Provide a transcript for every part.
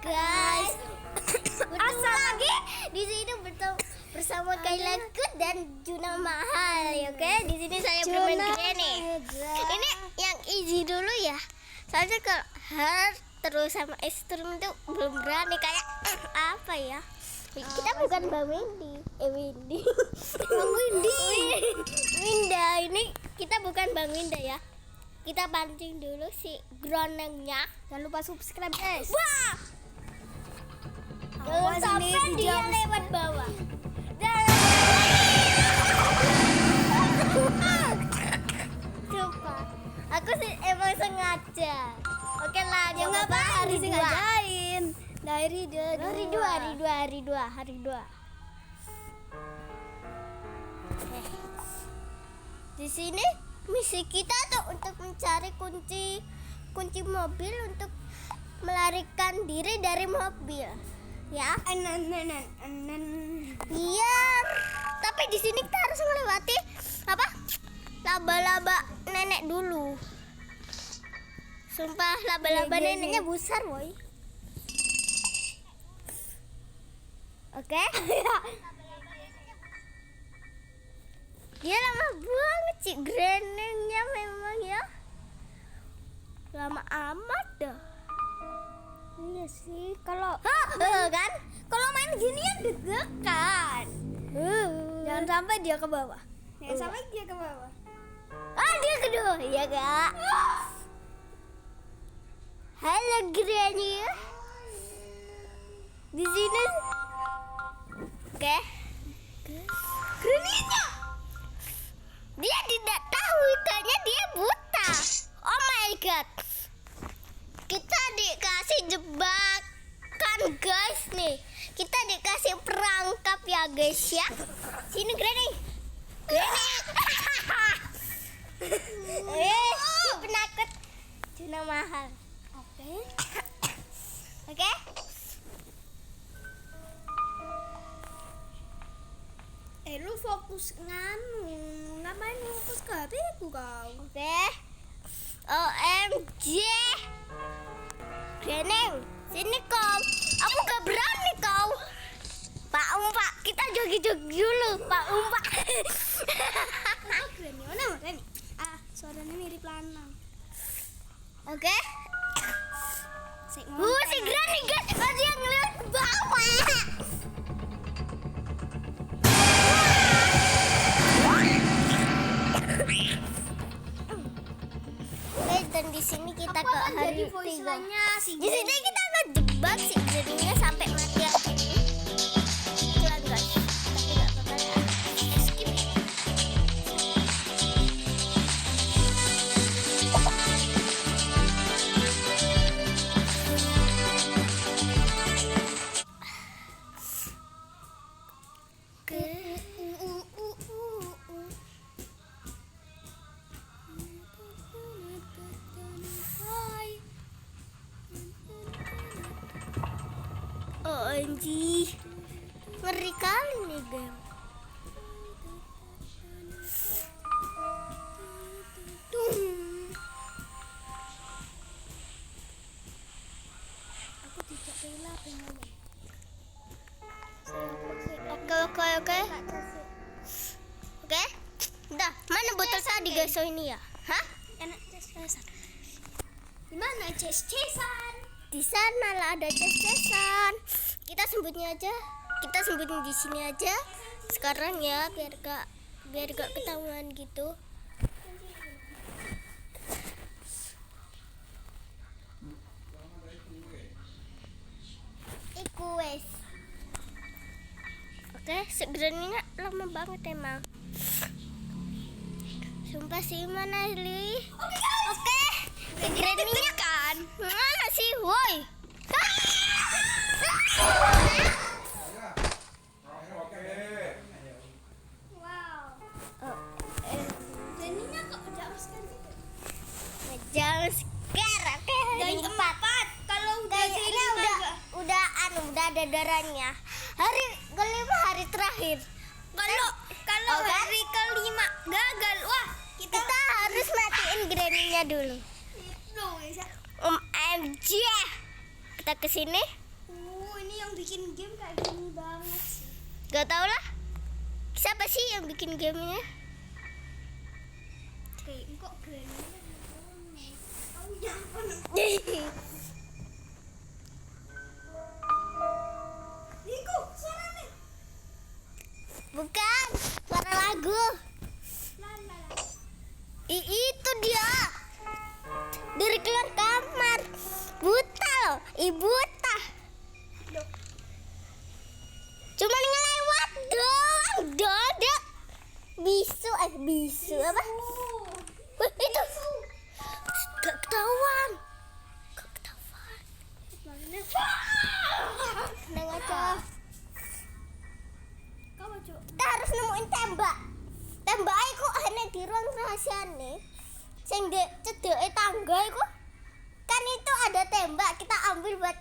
guys. Asal lagi di sini bersama Kayla Kut dan Juna Mahal, ya, oke? Di sini saya bermain Granny. Ini yang easy dulu ya. Soalnya kalau hard terus sama ekstrim itu belum berani kayak apa ya? Kita bukan Bang Windy. Bang Winda, ini kita bukan Bang Winda ya. Kita pancing dulu si gronengnya. Jangan lupa subscribe, guys. Wah! Jangan sampai dia lewat bawah. Coba. Aku sih emang sengaja. Oke lah, Ya nggak apa hari disengajain. hari dua. Di sini misi kita tuh untuk mencari kunci mobil untuk melarikan diri dari mobil, ya. Iya. Tapi di sini kita harus melewati apa? Laba-laba nenek dulu. Sumpah laba-laba neneknya besar, boy. Oke. Dia lama banget sih grenengnya memang ya. Lama amat dah. Iya sih, kalau kan? kalau main ginian deg-degan. Jangan sampai dia ke bawah. Jangan sampai dia ke bawah. Dia kedua, iya kak. Halo Granny. Di sini. Oke. Granny-nya. Dia tidak tahu kayaknya dia buta. Oh my god. Kita dikasih jebakan guys nih. Kita dikasih perangkap ya guys ya. Sini Granny. Si penakut Juna Mahal. Oke. Lu fokus ngapain fokus ke HP ku kau? Oke. OMG. Granny, sini kau. Aku gak berani kau. Pak Umpak, kita jogi-jogi dulu, Pak Umpak. Granny, mana Granny? Suaranya mirip lanang. Oke. Si Granny guys, dia ngeliat ke bawah. Dan di sini kita ke hari 3. Di sini kita ngejebak si Granny-nya sampai mati lagi. Jalan guys. Tapi gak apa-apa ya. Skip. OMG, ngeri kali nih game. Aku tidak rela pengen. Oke. Oke. Udah, mana botol tadi guys ini ya? Hah? Enak ces-cesan. Di mana ces-cesan? Di sana lah ada ces-cesan. Kita sembunyi aja. Kita sembunyi di sini aja. Sekarang ya biar gak ketahuan gitu. Iku wes. Oke, sebenarnya lama banget emang. Sumpah sih mana Li? Oke. Granny-nya kan. Mana sih, woi? Wow. Granny-nya kok jauh sekali? Jam scare, oke. Hari 4. Kalau Kayaknya udah ada darahnya. Hari kelima hari terakhir. Kalau hari kelima gagal, wah kita harus matiin Granny-nya dulu. Itu bisa. OMG. Kita ke sini. yang bikin game kayak gini banget sih. Gak tau lah. Siapa sih yang bikin gamenya? Kok Granny? Oh ya, Niku, suara nih. Bukan, suara lagu. Itu dia. Dari keluar kamar. Buta loh, ibu buta. Cuma ngelewat doang, dodok. Bisu apa? Wih, itu. Gak ketahuan. Tenang aja. Kita harus nemuin tembak. Tembak iku ana di ruang rahasia nih. Sing ndek cedeke tangga iku. Kan itu ada tembak, kita ambil buat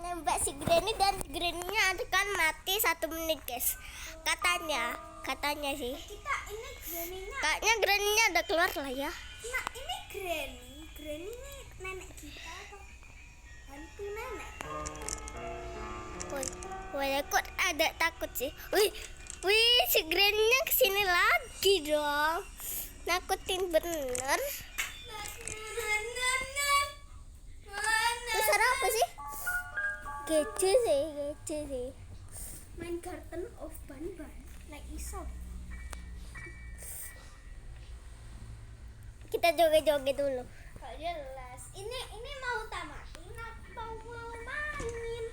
nembak si Granny dan Granny-nya akan mati 1 menit, guys. Katanya sih. Kita ini Granny-nya. Kayaknya Granny-nya udah keluar lah ya. Nah, ini Granny ini nenek kita atau hantu nenek? Wah, aku ada takut sih. Wih, si Granny-nya kesini lagi dong. Nakutin bener. Itu suara apa sih? Gece sih. Main Garden of Banban. Like iso. Kita joget-joget dulu. Gak jelas. Ini mau tamatin atau mau main?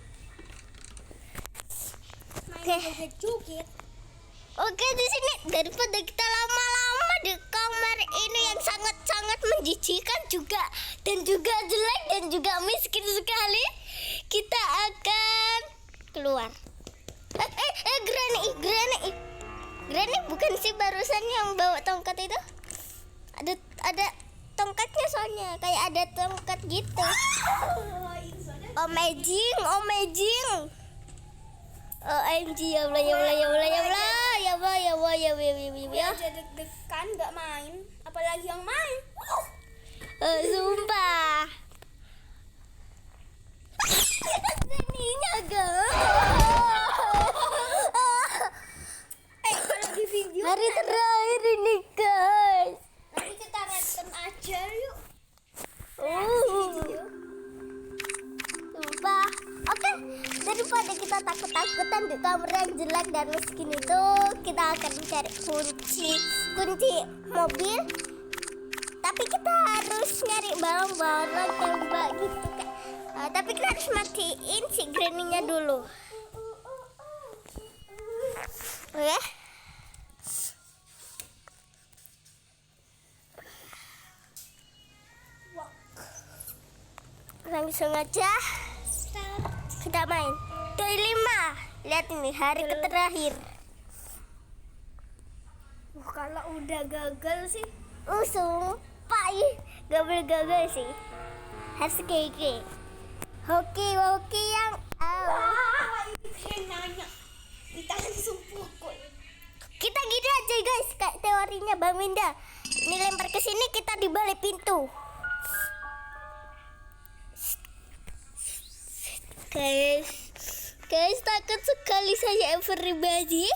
Oke. Joget. Oke, di sini daripada kita lama-lama di kamar ini yang sangat-sangat menjijikan juga dan juga jelek dan juga miskin sekali, kita akan keluar. Granny bukan sih barusan yang bawa tongkat itu? Ada tongkatnya soalnya, kayak ada tongkat gitu. Amazing. OMG, ya Allah. Aja deg-degan nggak main, apalagi yang main. Sumpah. Ininya Kalau di video hari terakhir ini, guys. nanti kita random aja yuk. Sumpah. Oke, daripada kita takut-takutan di kamar yang jelek dan miskin itu, kita akan cari kunci mobil. Tapi kita harus nyari barang-barang tembak gitu kan. Tapi kita harus matiin si Granny-nya dulu. Oke. Langsung aja kita main. Doi 5. Lihat ini hari terakhir. Kalau udah gagal sih, Sumpah gak boleh gagal sih. Harus kayak hoki yang nanya kita langsung pukul. kita gini aja, guys, kayak teorinya Bang Winda. Ini lempar ke sini, kita di balik pintu. Guys, takut sekali saya everybody.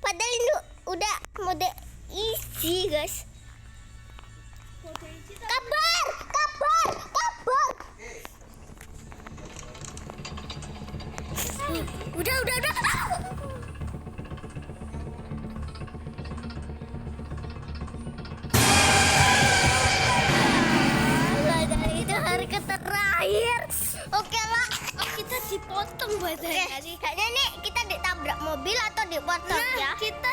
Padahal ini udah mode easy, guys. Kabar. Udah. Itu hari terakhir. Oke lah, Kita dipotong badannya sih. kayaknya nih kita ditabrak mobil atau dipotong ya. Kita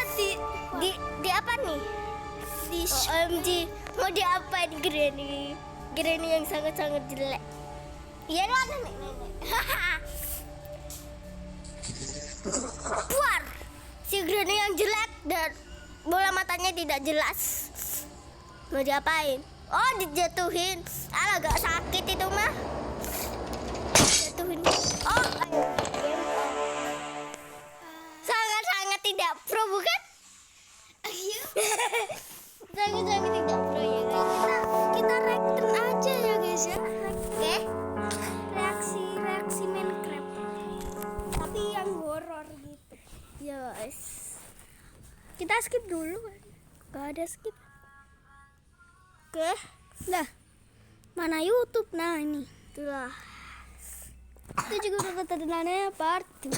Di apa nih? OMG, mau diapain Granny yang sangat-sangat jelek. Iya lah, nenek. Puar, si Granny yang jelek dan bola matanya tidak jelas. Mau diapain? Oh, dijatuhin. Alah, gak sakit itu mah. Jatuhin. Oh, sangat-sangat tidak pro, bukan? Ayo. Sangat-sangat tidak pro ya, guys. Kita reaction aja ya guys ya. Oke. Reaksi Minecraft. Kita skip dulu. Gak ada skip. Oke. Nah, mana YouTube? Nah ini. Itulah. Itu juga ketentuannya part 2.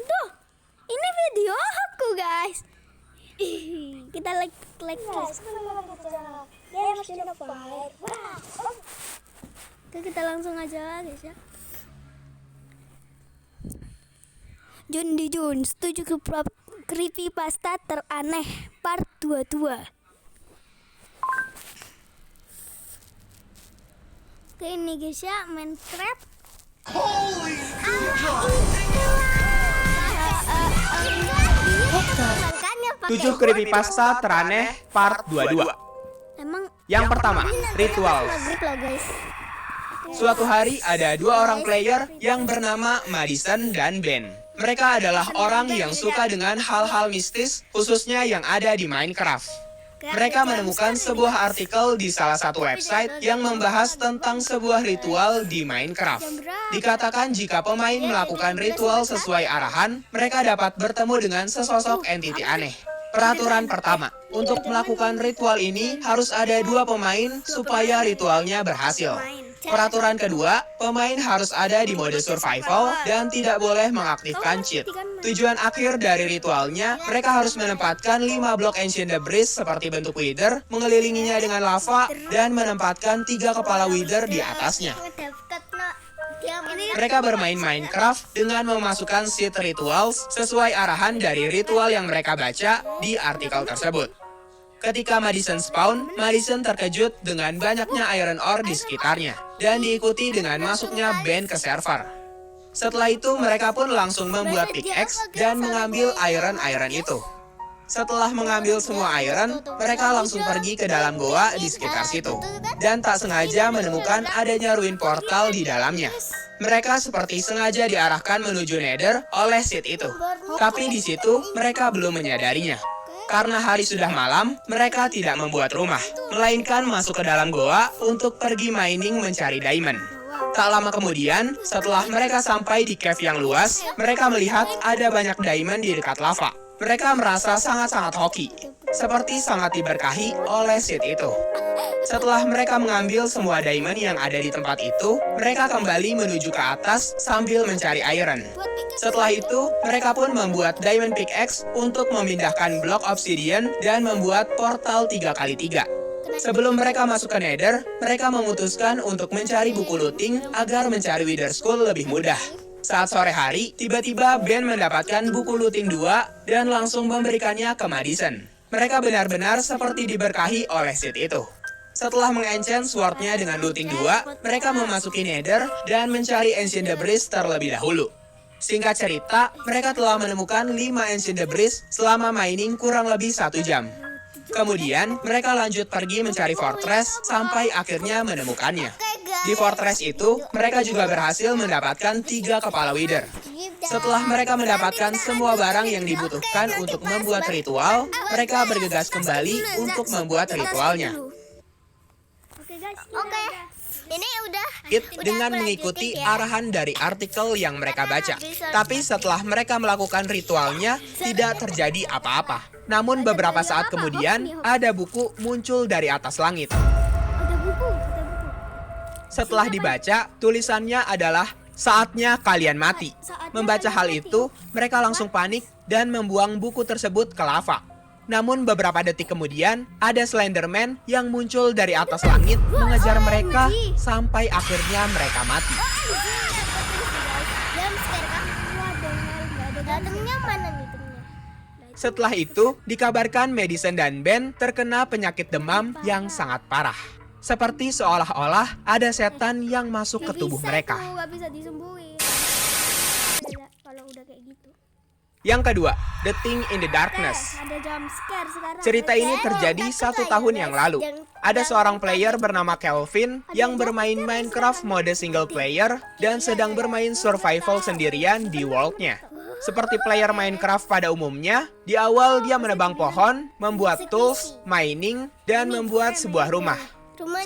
Tuh, ini video aku guys. Kita like terus. Oke, kita langsung aja guys ya. Jun di Jun setuju ke creepypasta teraneh part 22. Oke, ini guys ya, Minecraft. Tujuh creepypasta teraneh part 22. Emang Yang pertama, ritual. grip loh guys. Suatu hari ada dua orang player yang bernama Madison dan Ben. Mereka adalah orang yang suka dengan hal-hal mistis, khususnya yang ada di Minecraft. Mereka menemukan sebuah artikel di salah satu website yang membahas tentang sebuah ritual di Minecraft. Dikatakan jika pemain melakukan ritual sesuai arahan, mereka dapat bertemu dengan sesosok entiti aneh. Peraturan pertama, untuk melakukan ritual ini harus ada dua pemain supaya ritualnya berhasil. Peraturan kedua, pemain harus ada di mode survival dan tidak boleh mengaktifkan cheat. Tujuan akhir dari ritualnya, mereka harus menempatkan 5 blok ancient debris seperti bentuk wither, mengelilinginya dengan lava, dan menempatkan 3 kepala wither di atasnya. Mereka bermain Minecraft dengan memasukkan seed rituals sesuai arahan dari ritual yang mereka baca di artikel tersebut. Ketika Madison spawn, Madison terkejut dengan banyaknya iron ore di sekitarnya, dan diikuti dengan masuknya Ben ke server. Setelah itu, mereka pun langsung membuat pickaxe dan mengambil iron itu. Setelah mengambil semua iron, mereka langsung pergi ke dalam goa di sekitar situ, dan tak sengaja menemukan adanya ruin portal di dalamnya. Mereka seperti sengaja diarahkan menuju Nether oleh seed itu, tapi di situ mereka belum menyadarinya. Karena hari sudah malam, mereka tidak membuat rumah, melainkan masuk ke dalam goa untuk pergi mining mencari diamond. Tak lama kemudian, setelah mereka sampai di cave yang luas, mereka melihat ada banyak diamond di dekat lava. Mereka merasa sangat-sangat hoki, seperti sangat diberkahi oleh seed itu. Setelah mereka mengambil semua diamond yang ada di tempat itu, mereka kembali menuju ke atas sambil mencari iron. Setelah itu, mereka pun membuat diamond pickaxe untuk memindahkan blok obsidian dan membuat portal 3x3. Sebelum mereka masuk ke Nether, mereka memutuskan untuk mencari buku looting agar mencari Wither Skull lebih mudah. Saat sore hari, tiba-tiba Ben mendapatkan buku looting 2 dan langsung memberikannya ke Madison. Mereka benar-benar seperti diberkahi oleh seed itu. Setelah mengenchant swordnya dengan looting 2, mereka memasuki Nether dan mencari ancient debris terlebih dahulu. Singkat cerita, mereka telah menemukan 5 ancient debris selama mining kurang lebih 1 jam. Kemudian, mereka lanjut pergi mencari fortress sampai akhirnya menemukannya. Di fortress itu, mereka juga berhasil mendapatkan 3 kepala wither. Setelah mereka mendapatkan semua barang yang dibutuhkan untuk membuat ritual, mereka bergegas kembali untuk membuat ritualnya. Oke. Ini udah Dengan aku mengikuti lanjutin ya. arahan dari artikel yang mereka baca. Tapi setelah mereka melakukan ritualnya, tidak terjadi apa-apa. Namun beberapa saat kemudian, ada buku muncul dari atas langit. Ada buku. Setelah dibaca, tulisannya adalah, "Saatnya kalian mati." Membaca hal itu, mereka langsung panik dan membuang buku tersebut ke lava. Namun beberapa detik kemudian, ada Slenderman yang muncul dari atas langit mengejar mereka sampai akhirnya mereka mati. Jam sekarang datangnya mana nih temennya? Setelah itu, dikabarkan Madison dan Ben terkena penyakit demam yang sangat parah. Seperti seolah-olah ada setan yang masuk ke tubuh mereka. Gak bisa disembuhin. Kalau udah kayak gitu. Yang kedua, The Thing in the Darkness. Ada jump scare sekarang. Cerita ini terjadi 1 tahun yang lalu. Ada seorang player bernama Kelvin yang bermain Minecraft mode single player dan sedang bermain survival sendirian di world-nya. Seperti player Minecraft pada umumnya, di awal dia menebang pohon, membuat tools, mining, dan membuat sebuah rumah.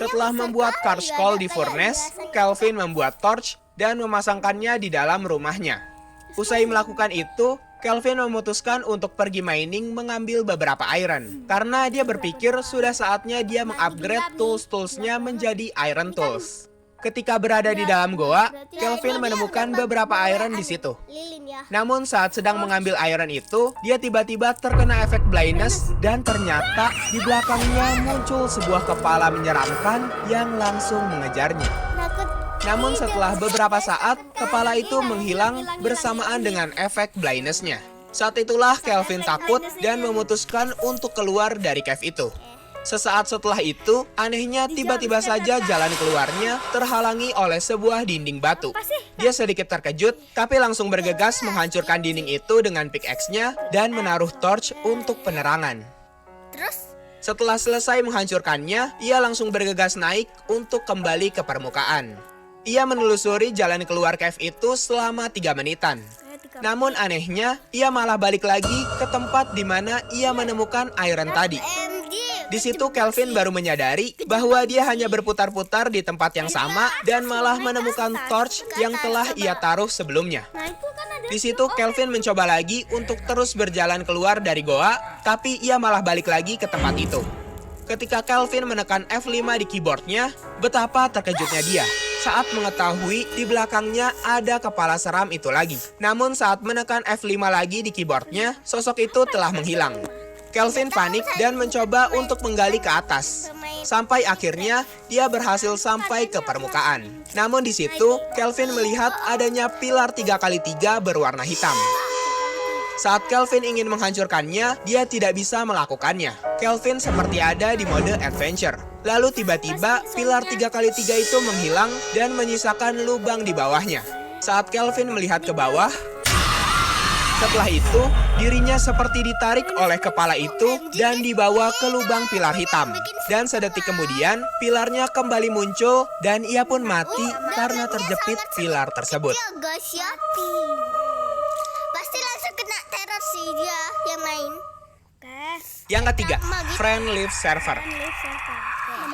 Setelah membuat charcoal di furnace, Kelvin membuat torch dan memasangkannya di dalam rumahnya. Usai melakukan itu, Kelvin memutuskan untuk pergi mining mengambil beberapa iron. Karena dia berpikir sudah saatnya dia mengupgrade tools-toolsnya menjadi iron tools. Ketika berada di dalam goa, Kelvin menemukan beberapa iron di situ. Lilin ya. Namun saat sedang mengambil iron itu, dia tiba-tiba terkena efek blindness dan ternyata di belakangnya muncul sebuah kepala menyeramkan yang langsung mengejarnya. Namun setelah beberapa saat, kepala itu menghilang bersamaan dengan efek blindness-nya. Saat itulah Kelvin takut dan memutuskan untuk keluar dari cave itu. Sesaat setelah itu, anehnya tiba-tiba saja jalan keluarnya terhalangi oleh sebuah dinding batu. Dia sedikit terkejut, tapi langsung bergegas menghancurkan dinding itu dengan pickaxe-nya dan menaruh torch untuk penerangan. Terus? Setelah selesai menghancurkannya, ia langsung bergegas naik untuk kembali ke permukaan. Ia menelusuri jalan keluar cave itu selama 3 menitan. Namun anehnya, ia malah balik lagi ke tempat di mana ia menemukan iron tadi. Di situ Kelvin baru menyadari bahwa dia hanya berputar-putar di tempat yang sama dan malah menemukan torch yang telah ia taruh sebelumnya. Di situ Kelvin mencoba lagi untuk terus berjalan keluar dari goa, tapi ia malah balik lagi ke tempat itu. Ketika Kelvin menekan F5 di keyboardnya, betapa terkejutnya dia saat mengetahui di belakangnya ada kepala seram itu lagi. Namun saat menekan F5 lagi di keyboardnya, sosok itu telah menghilang. Kelvin panik dan mencoba untuk menggali ke atas. Sampai akhirnya dia berhasil sampai ke permukaan. Namun di situ Kelvin melihat adanya pilar 3x3 berwarna hitam. Saat Kelvin ingin menghancurkannya, dia tidak bisa melakukannya. Kelvin seperti ada di mode adventure. Lalu tiba-tiba pilar 3x3 itu menghilang dan menyisakan lubang di bawahnya. Saat Kelvin melihat ke bawah, setelah itu, dirinya seperti ditarik oleh kepala itu dan dibawa ke lubang pilar hitam. Dan sedetik kemudian, pilarnya kembali muncul dan ia pun mati karena terjepit pilar tersebut. Ya guys ya. Pasti langsung kena teror sih dia yang main. Yang ketiga, Friend Live Server.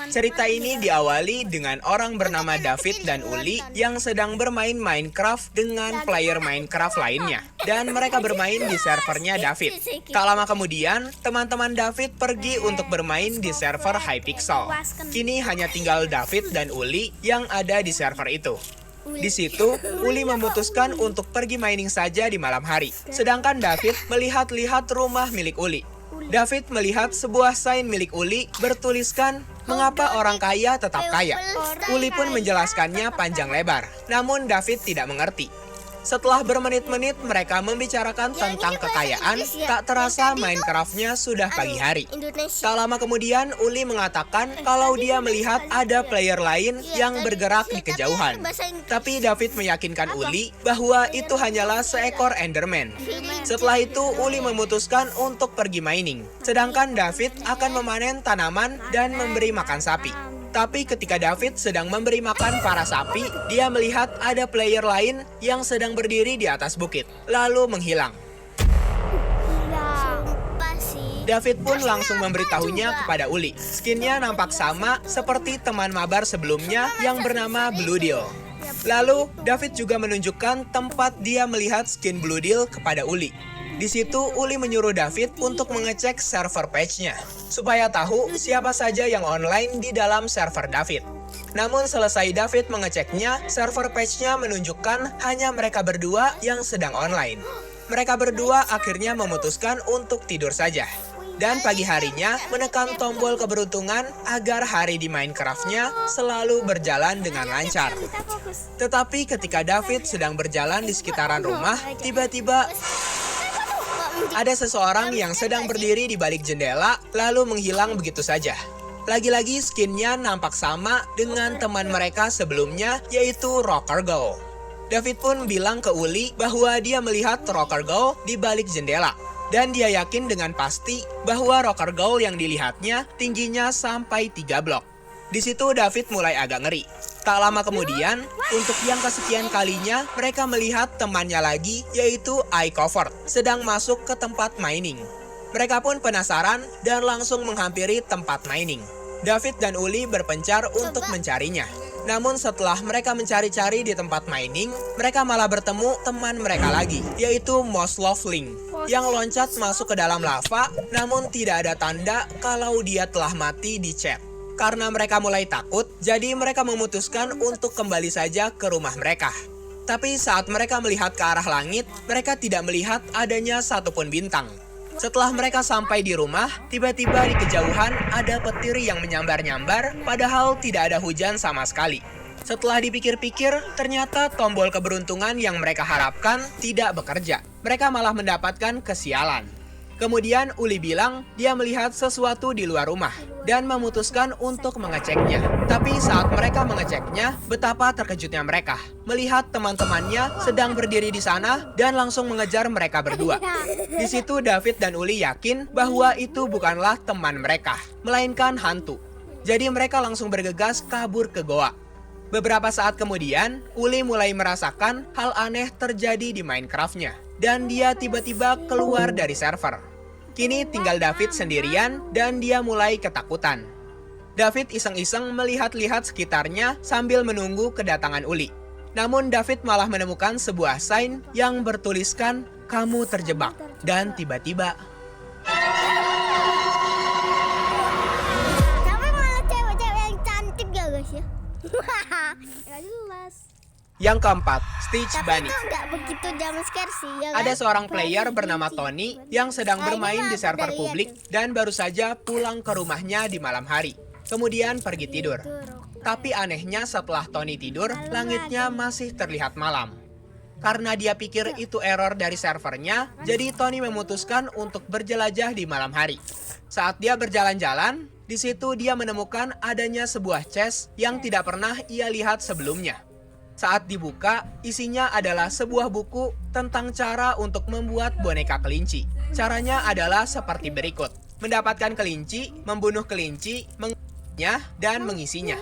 Cerita ini diawali dengan orang bernama David dan Uli yang sedang bermain Minecraft dengan player Minecraft lainnya. Dan mereka bermain di servernya David. Tak lama kemudian, teman-teman David pergi untuk bermain di server Hypixel. Kini hanya tinggal David dan Uli yang ada di server itu. Di situ, Uli memutuskan untuk pergi mining saja di malam hari. Sedangkan David melihat-lihat rumah milik Uli. David melihat sebuah sign milik Uli bertuliskan, "Mengapa orang kaya tetap kaya?" Uli pun menjelaskannya panjang lebar, namun David tidak mengerti. Setelah bermenit-menit mereka membicarakan tentang kekayaan, tak terasa Minecraft-nya sudah pagi hari. Tak lama kemudian Uli mengatakan kalau dia melihat ada player lain yang bergerak di kejauhan. Tapi David meyakinkan Uli bahwa itu hanyalah seekor Enderman. Setelah itu Uli memutuskan untuk pergi mining. Sedangkan David akan memanen tanaman dan memberi makan sapi. Tapi ketika David sedang memberi makan para sapi, dia melihat ada player lain yang sedang berdiri di atas bukit, lalu menghilang. David pun langsung memberitahunya kepada Uli. Skinnya nampak sama seperti teman mabar sebelumnya yang bernama Blue Deal. Lalu, David juga menunjukkan tempat dia melihat skin Blue Deal kepada Uli. Di situ, Uli menyuruh David untuk mengecek server page-nya, supaya tahu siapa saja yang online di dalam server David. Namun selesai David mengeceknya, server page-nya menunjukkan hanya mereka berdua yang sedang online. Mereka berdua akhirnya memutuskan untuk tidur saja. Dan pagi harinya menekan tombol keberuntungan agar hari di Minecraft-nya selalu berjalan dengan lancar. Tetapi ketika David sedang berjalan di sekitaran rumah, tiba-tiba ada seseorang yang sedang berdiri di balik jendela, lalu menghilang begitu saja. Lagi-lagi skinnya nampak sama dengan teman mereka sebelumnya, yaitu Rocker Girl. David pun bilang ke Uli bahwa dia melihat Rocker Girl di balik jendela. Dan dia yakin dengan pasti bahwa Rocker Girl yang dilihatnya tingginya sampai 3 blok. Di situ David mulai agak ngeri. Tak lama kemudian, untuk yang kesekian kalinya, mereka melihat temannya lagi, yaitu iCovered, sedang masuk ke tempat mining. Mereka pun penasaran dan langsung menghampiri tempat mining. David dan Uli berpencar untuk mencarinya. Namun setelah mereka mencari-cari di tempat mining, mereka malah bertemu teman mereka lagi, yaitu Moss Loveling, yang loncat masuk ke dalam lava, namun tidak ada tanda kalau dia telah mati di chat. Karena mereka mulai takut, jadi mereka memutuskan untuk kembali saja ke rumah mereka. Tapi saat mereka melihat ke arah langit, mereka tidak melihat adanya satupun bintang. Setelah mereka sampai di rumah, tiba-tiba di kejauhan ada petir yang menyambar-nyambar, padahal tidak ada hujan sama sekali. Setelah dipikir-pikir, ternyata tombol keberuntungan yang mereka harapkan tidak bekerja. Mereka malah mendapatkan kesialan. Kemudian Uli bilang dia melihat sesuatu di luar rumah dan memutuskan untuk mengeceknya. Tapi saat mereka mengeceknya, betapa terkejutnya mereka melihat teman-temannya sedang berdiri di sana dan langsung mengejar mereka berdua. Di situ David dan Uli yakin bahwa itu bukanlah teman mereka, melainkan hantu. Jadi mereka langsung bergegas kabur ke goa. Beberapa saat kemudian, Uli mulai merasakan hal aneh terjadi di Minecraft-nya. Dan dia tiba-tiba keluar dari server. Kini tinggal David sendirian dan dia mulai ketakutan. David iseng-iseng melihat-lihat sekitarnya sambil menunggu kedatangan Uli. Namun David malah menemukan sebuah sign yang bertuliskan "Kamu terjebak." Dan tiba-tiba Tapi malah cewek-cewek yang cantik ya guys ya. Gak jelas. yang keempat, Stitch Tapi Bunny. itu nggak begitu jumpscare sih ya kan? Ada seorang player bernama Tony yang sedang bermain di server publik dan baru saja pulang ke rumahnya di malam hari. Kemudian pergi tidur. Tapi anehnya setelah Tony tidur, langitnya masih terlihat malam. Karena dia pikir itu error dari servernya, jadi Tony memutuskan untuk berjelajah di malam hari. Saat dia berjalan-jalan, di situ dia menemukan adanya sebuah chest yang tidak pernah ia lihat sebelumnya. Saat dibuka, isinya adalah sebuah buku tentang cara untuk membuat boneka kelinci. Caranya adalah seperti berikut. Mendapatkan kelinci, membunuh kelinci, mengunyahnya, dan mengisinya.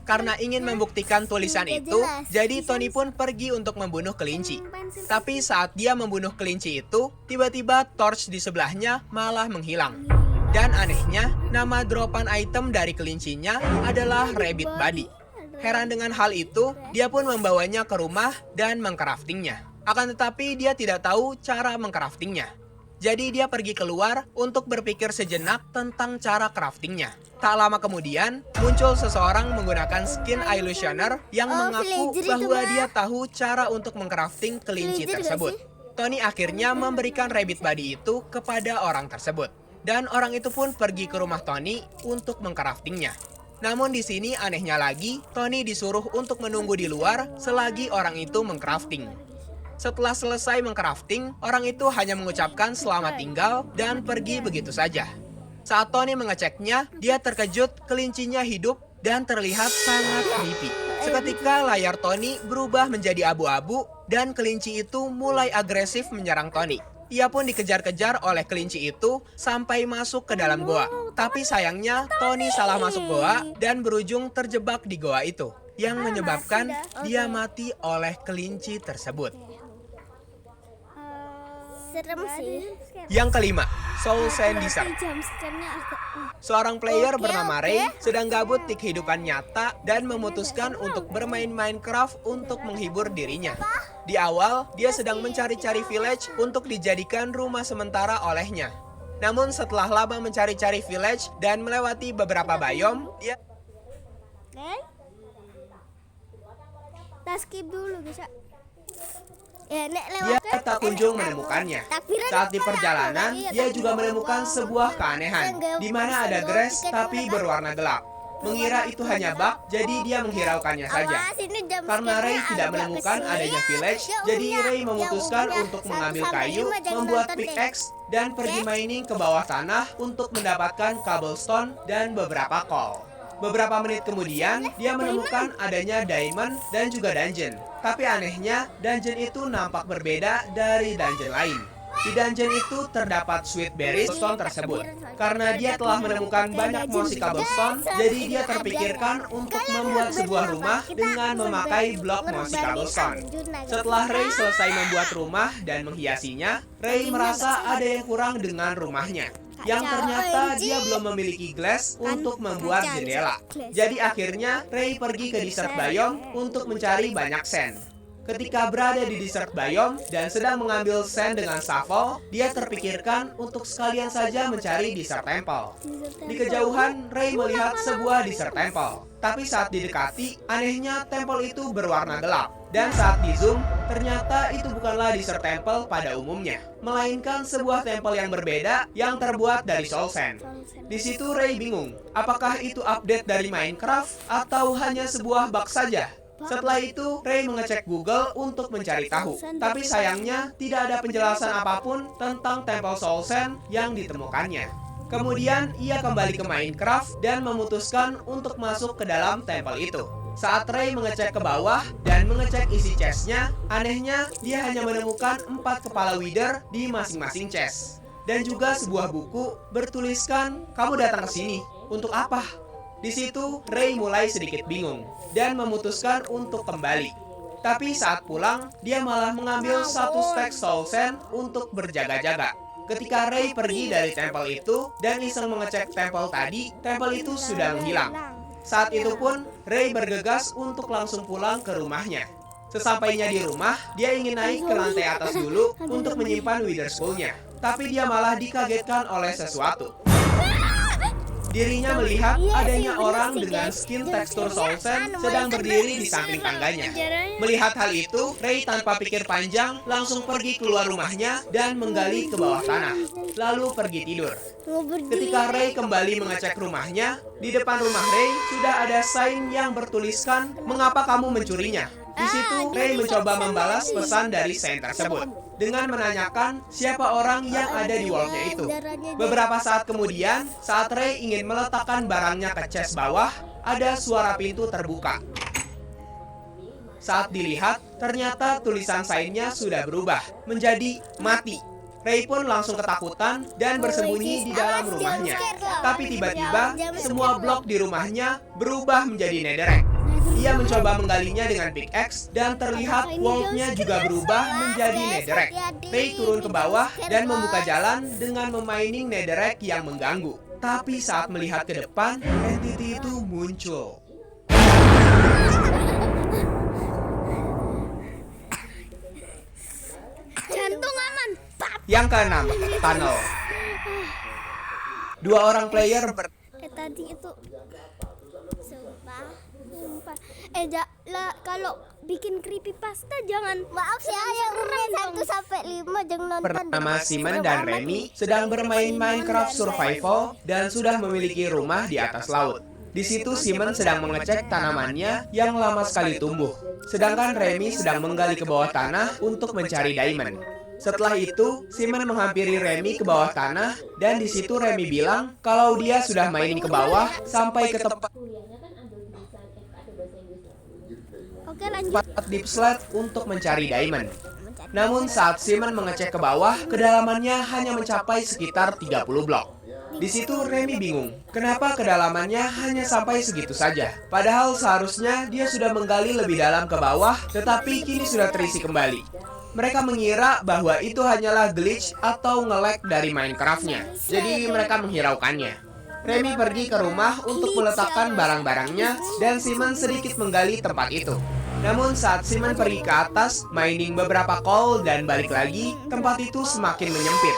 Karena ingin membuktikan tulisan itu, jadi Tony pun pergi untuk membunuh kelinci. Tapi saat dia membunuh kelinci itu, tiba-tiba torch di sebelahnya malah menghilang. Dan anehnya, nama dropan item dari kelincinya adalah Rabbit Body. Heran dengan hal itu, dia pun membawanya ke rumah dan mengcraftingnya. Akan tetapi dia tidak tahu cara mengcraftingnya. Jadi dia pergi keluar untuk berpikir sejenak tentang cara craftingnya. Tak lama kemudian, muncul seseorang menggunakan skin illusioner yang mengaku bahwa dia tahu cara untuk mengcrafting kelinci tersebut. Tony akhirnya memberikan Rabbit Body itu kepada orang tersebut. Dan orang itu pun pergi ke rumah Tony untuk mengcraftingnya. Namun di sini anehnya lagi, Tony disuruh untuk menunggu di luar selagi orang itu mengcrafting. Setelah selesai mengcrafting, orang itu hanya mengucapkan selamat tinggal dan pergi begitu saja. Saat Tony mengeceknya, dia terkejut kelincinya hidup dan terlihat sangat creepy. Seketika layar Tony berubah menjadi abu-abu dan kelinci itu mulai agresif menyerang Tony. Ia pun dikejar-kejar oleh kelinci itu sampai masuk ke dalam goa. Tapi sayangnya Tony salah masuk goa dan berujung terjebak di goa itu, yang menyebabkan dia mati oleh kelinci tersebut. Serem sih. Yang kelima, Soul Sandizer. Seorang player bernama Ray sedang gabut di kehidupan nyata dan memutuskan untuk bermain Minecraft untuk menghibur dirinya. Di awal, dia sedang mencari-cari village untuk dijadikan rumah sementara olehnya. Namun setelah lama mencari-cari village dan melewati beberapa biome, dia Kita skip dulu bisa. Ya, nek dia lewat tak kunjung menemukannya. Saat di perjalanan, dia juga menemukan sebuah keanehan, di mana ada grass tapi berwarna gelap. Mengira itu hanya bug, jadi dia menghiraukannya saja. Karena Ray tidak menemukan adanya village, jadi Ray memutuskan untuk mengambil kayu, membuat pickaxe, dan pergi mining ke bawah tanah untuk mendapatkan cobblestone dan beberapa coal. Beberapa menit kemudian, dia menemukan adanya diamond dan juga dungeon. Tapi anehnya, dungeon itu nampak berbeda dari dungeon lain. Di dungeon itu terdapat sweet berries stone tersebut. Karena dia telah menemukan banyak mossy cobblestone, jadi dia terpikirkan untuk membuat sebuah rumah dengan memakai blok mossy cobblestone. Setelah Ray selesai membuat rumah dan menghiasinya, Ray merasa ada yang kurang dengan rumahnya. Yang ternyata dia belum memiliki glass untuk membuat jendela. Jadi akhirnya Ray pergi ke desert biome untuk mencari banyak sand. Ketika berada di desert biome dan sedang mengambil sand dengan shovel, dia terpikirkan untuk sekalian saja mencari desert temple. Di kejauhan, Ray melihat sebuah desert temple. Tapi saat didekati, anehnya temple itu berwarna gelap. Dan saat di zoom, ternyata itu bukanlah desert temple pada umumnya, melainkan sebuah temple yang berbeda yang terbuat dari soul sand. Di situ Ray bingung, apakah itu update dari Minecraft atau hanya sebuah bug saja? Setelah itu, Ray mengecek Google untuk mencari tahu. Tapi sayangnya, tidak ada penjelasan apapun tentang Temple Soul Sand yang ditemukannya. Kemudian, ia kembali ke Minecraft dan memutuskan untuk masuk ke dalam temple itu. Saat Ray mengecek ke bawah dan mengecek isi chestnya, anehnya dia hanya menemukan 4 kepala wither di masing-masing chest. Dan juga sebuah buku bertuliskan, "Kamu datang ke sini, untuk apa?" Di situ, Ray mulai sedikit bingung dan memutuskan untuk kembali. Tapi saat pulang, dia malah mengambil 1 stack soul sand untuk berjaga-jaga. Ketika Ray pergi dari temple itu dan iseng mengecek temple tadi, temple itu sudah menghilang. Saat itu pun, Ray bergegas untuk langsung pulang ke rumahnya. Sesampainya di rumah, dia ingin naik ke lantai atas dulu untuk menyimpan wither skull-nya. Tapi dia malah dikagetkan oleh sesuatu. Dirinya melihat adanya orang dengan skin tekstur soul sand sedang berdiri di samping tangganya. Melihat hal itu, Ray tanpa pikir panjang langsung pergi keluar rumahnya dan menggali ke bawah tanah, lalu pergi tidur. Ketika Ray kembali mengecek rumahnya, di depan rumah Ray sudah ada sign yang bertuliskan, "Mengapa kamu mencurinya?" Di situ, Ray mencoba membalas pesan dari sign tersebut dengan menanyakan siapa orang yang ada di wall-nya itu. Beberapa saat kemudian, saat Ray ingin meletakkan barangnya ke chest bawah, ada suara pintu terbuka. Saat dilihat, ternyata tulisan sign-nya sudah berubah menjadi "mati". Ray pun langsung ketakutan dan bersembunyi di dalam rumahnya. Tapi tiba-tiba, semua blok di rumahnya berubah menjadi netherrack. Ia mencoba menggalinya dengan pickaxe dan terlihat wall-nya juga berubah menjadi netherrack. Ray turun ke bawah dan membuka jalan dengan memining netherrack yang mengganggu. Tapi saat melihat ke depan, entity itu muncul. Jantung aman. Yang keenam, tunnel. 2 orang player Tadi itu sumpah. Kalau bikin creepypasta jangan. Maaf ya, yang umur 1 sampai 5 jangan nonton. Pertama, Simon dan Remy sedang bermain Minecraft Survival dan sudah memiliki rumah di atas laut. Di situ Simon sedang mengecek tanamannya yang lama sekali tumbuh, sedangkan Remy sedang menggali ke bawah tanah untuk mencari diamond. Setelah itu, Simon menghampiri Remy ke bawah tanah dan di situ Remy bilang kalau dia sudah mainin ke bawah sampai ke tempat Oke, lanjut. deep slate untuk mencari diamond. Namun saat Simon mengecek ke bawah, kedalamannya hanya mencapai sekitar 30 blok. Di situ Remy bingung, kenapa kedalamannya hanya sampai segitu saja? Padahal seharusnya dia sudah menggali lebih dalam ke bawah, tetapi kini sudah terisi kembali. Mereka mengira bahwa itu hanyalah glitch atau nge-lag dari Minecraft-nya, jadi mereka menghiraukannya. Remy pergi ke rumah untuk meletakkan barang-barangnya dan Simon sedikit menggali tempat itu. Namun saat Simon pergi ke atas, mining beberapa coal dan balik lagi, tempat itu semakin menyempit.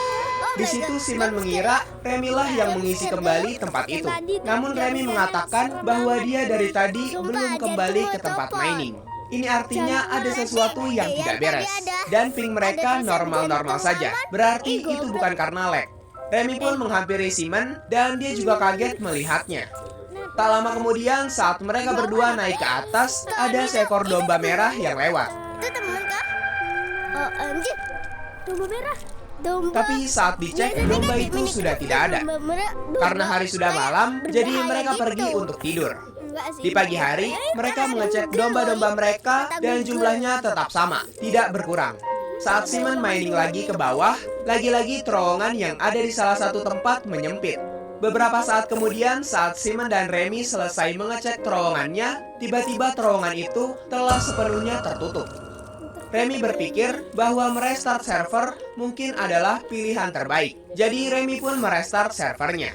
Di situ Simon mengira Remy lah yang mengisi kembali tempat itu. Namun Remy mengatakan bahwa dia dari tadi belum kembali ke tempat mining. Ini artinya ada sesuatu yang tidak beres. Dan ping mereka normal-normal saja. Berarti itu bukan karena lag. Remy pun menghampiri Simon dan dia juga kaget melihatnya. Tak lama kemudian saat mereka berdua naik ke atas, ada seekor domba merah yang lewat. Itu temen kah? Oh, anjir. Domba merah. Tapi saat dicek, domba itu sudah tidak ada. Karena hari sudah malam, jadi mereka pergi untuk tidur. Di pagi hari, mereka mengecek domba-domba mereka dan jumlahnya tetap sama, tidak berkurang. Saat Simon mining lagi ke bawah, lagi-lagi terowongan yang ada di salah satu tempat menyempit. Beberapa saat kemudian, saat Simon dan Remy selesai mengecek terowongannya, tiba-tiba terowongan itu telah sepenuhnya tertutup. Remy berpikir bahwa merestart server mungkin adalah pilihan terbaik. Jadi Remy pun merestart servernya.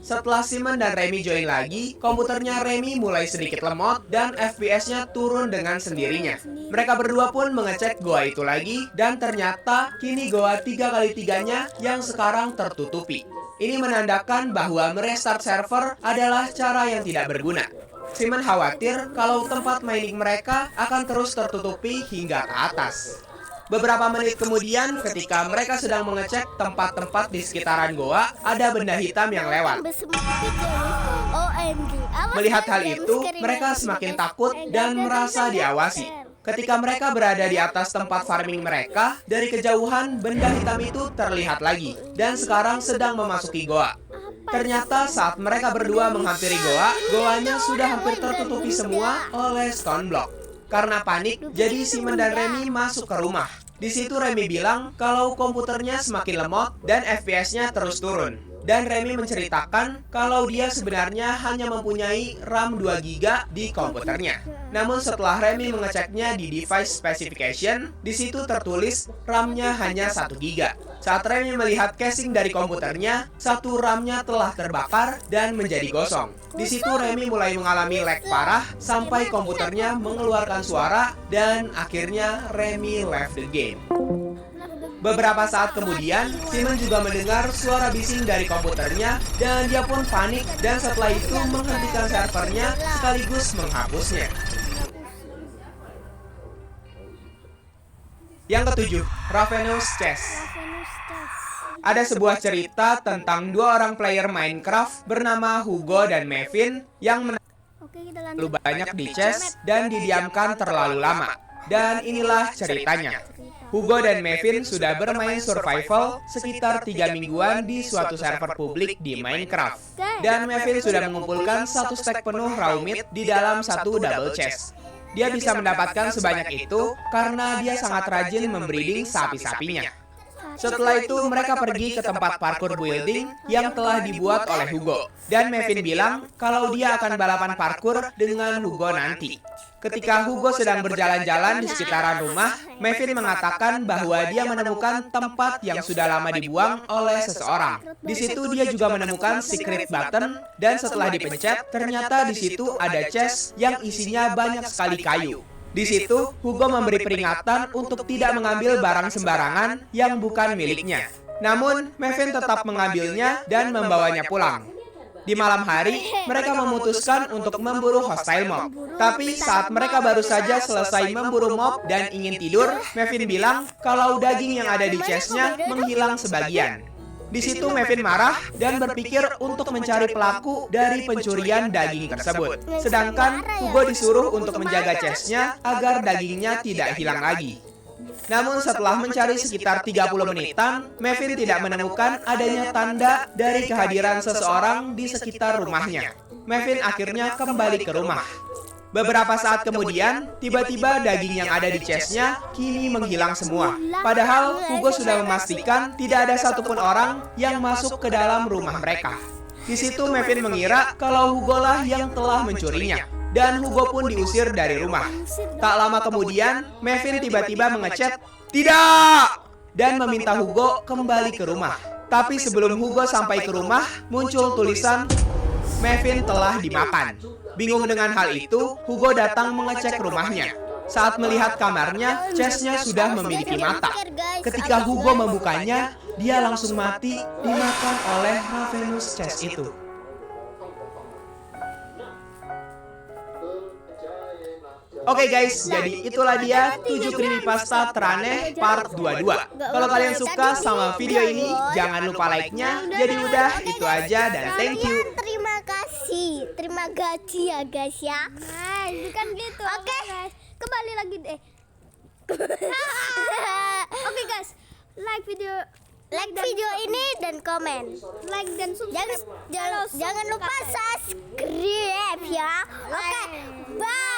Setelah Simon dan Remy join lagi, komputernya Remy mulai sedikit lemot dan FPS-nya turun dengan sendirinya. Mereka berdua pun mengecek goa itu lagi dan ternyata kini goa 3x3-nya yang sekarang tertutupi. Ini menandakan bahwa merestart server adalah cara yang tidak berguna. Simon khawatir kalau tempat mining mereka akan terus tertutupi hingga ke atas. Beberapa menit kemudian, ketika mereka sedang mengecek tempat-tempat di sekitaran goa, ada benda hitam yang lewat. Melihat hal itu, mereka semakin takut dan merasa diawasi. Ketika mereka berada di atas tempat farming mereka, dari kejauhan benda hitam itu terlihat lagi dan sekarang sedang memasuki goa. Ternyata saat mereka berdua menghampiri goa, goanya sudah hampir tertutupi semua oleh stone block. Karena panik, jadi Simon dan Remy masuk ke rumah. Di situ Remy bilang kalau komputernya semakin lemot dan FPS-nya terus turun. Dan Remy menceritakan kalau dia sebenarnya hanya mempunyai RAM 2 GB di komputernya. Namun setelah Remy mengeceknya di device specification, di situ tertulis RAM-nya hanya 1 GB. Saat Remy melihat casing dari komputernya, satu RAM-nya telah terbakar dan menjadi gosong. Di situ Remy mulai mengalami lag parah sampai komputernya mengeluarkan suara dan akhirnya Remy left the game. Beberapa saat kemudian, Simon juga mendengar suara bising dari komputernya dan dia pun panik dan setelah itu menghentikan servernya sekaligus menghapusnya. Yang ketujuh, Ravenous Chess. Ada sebuah cerita tentang dua orang player Minecraft bernama Hugo dan Mevin yang terlalu banyak di chess dan didiamkan terlalu lama. Dan inilah ceritanya. Hugo dan Mevin sudah bermain survival sekitar 3 mingguan di suatu server publik di Minecraft. Dan Mevin sudah mengumpulkan 1 stack penuh raw meat di dalam 1 double chest. Dia bisa mendapatkan sebanyak itu karena dia sangat rajin membreeding sapi-sapinya. Setelah itu mereka pergi ke tempat parkour building yang telah dibuat oleh Hugo. Dan Mevin bilang kalau dia akan balapan parkour dengan Hugo nanti. Ketika Hugo sedang berjalan-jalan di sekitaran rumah, Mevin mengatakan bahwa dia menemukan tempat yang sudah lama dibuang oleh seseorang. Di situ dia juga menemukan secret button dan setelah dipencet, ternyata di situ ada chest yang isinya banyak sekali kayu. Di situ, Hugo memberi peringatan untuk tidak mengambil barang sembarangan yang bukan miliknya. Namun, Mevin tetap mengambilnya dan membawanya pulang. Di malam hari, mereka memutuskan untuk memburu hostile mob. Tapi saat mereka baru saja selesai memburu mob dan ingin tidur, Mevin bilang kalau daging yang ada di chestnya menghilang sebagian. Di situ Mevin marah dan berpikir untuk mencari pelaku dari pencurian daging tersebut. Sedangkan Hugo disuruh untuk menjaga chestnya agar dagingnya tidak hilang lagi. Namun setelah mencari sekitar 30 menitan, Mevin tidak menemukan adanya tanda dari kehadiran seseorang di sekitar rumahnya. Mevin akhirnya kembali ke rumah. Beberapa saat kemudian, tiba-tiba daging yang ada di chestnya kini menghilang semua. Padahal Hugo sudah memastikan tidak ada satupun orang yang masuk ke dalam rumah mereka. Di situ Mevin mengira kalau Hugo lah yang telah mencurinya. Dan Hugo pun diusir dari rumah. Tak lama kemudian, Mevin tiba-tiba mengechat, "Tidak!" dan meminta Hugo kembali ke rumah. Tapi sebelum Hugo sampai ke rumah, muncul tulisan, "Mevin telah dimakan." Bingung dengan hal itu, Hugo datang mengecek rumahnya. Saat melihat kamarnya, chestnya sudah memiliki mata. Ketika Hugo membukanya, dia langsung mati dimakan oleh Ravenous chest itu. Oke guys, jadi itulah dia 7 creepypasta teraneh part 22. Kalau kalian suka sama video ini, jangan lupa like-nya. Jadi udah, itu aja dan thank you. Terima kasih ya guys ya. Nah, bukan gitu. Oke. Guys. Kembali lagi deh. Oke guys, like video ini dan komen. Like dan subscribe. Jangan lupa subscribe ya. Oke, bye.